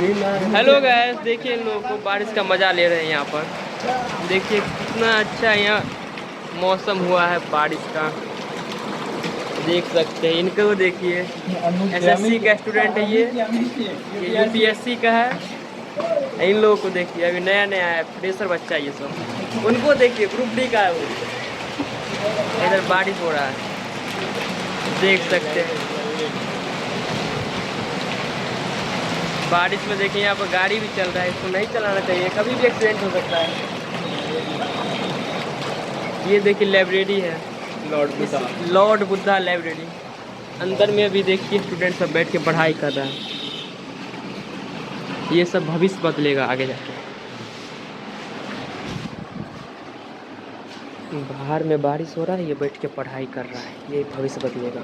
Hello guys, देखिए इन लोगों को बारिश का मजा ले रहे हैं यहाँ पर। देखिए कितना अच्छा यहाँ मौसम हुआ है बारिश का, देख सकते हैं। इनको देखिए, एसएससी का स्टूडेंट है ये यूपीएससी का है। इन लोगों को देखिए, अभी नया नया है, फ्रेशर बच्चा ये सब। उनको देखिए, ग्रुप डी का है वो। इधर बारिश हो रहा है, देख सकते हैं। बारिश में देखिए यहाँ पर गाड़ी भी चल रहा है, इसको नहीं चलाना चाहिए, कभी भी एक्सीडेंट हो सकता है। ये देखिए लाइब्रेरी है, लॉर्ड बुद्धा लाइब्रेरी। अंदर में अभी देखिए स्टूडेंट सब बैठ के पढ़ाई कर रहा है। ये सब भविष्य बदलेगा आगे जाके। बाहर में बारिश हो रहा है, ये बैठ के पढ़ाई कर रहा है, ये भविष्य बदलेगा।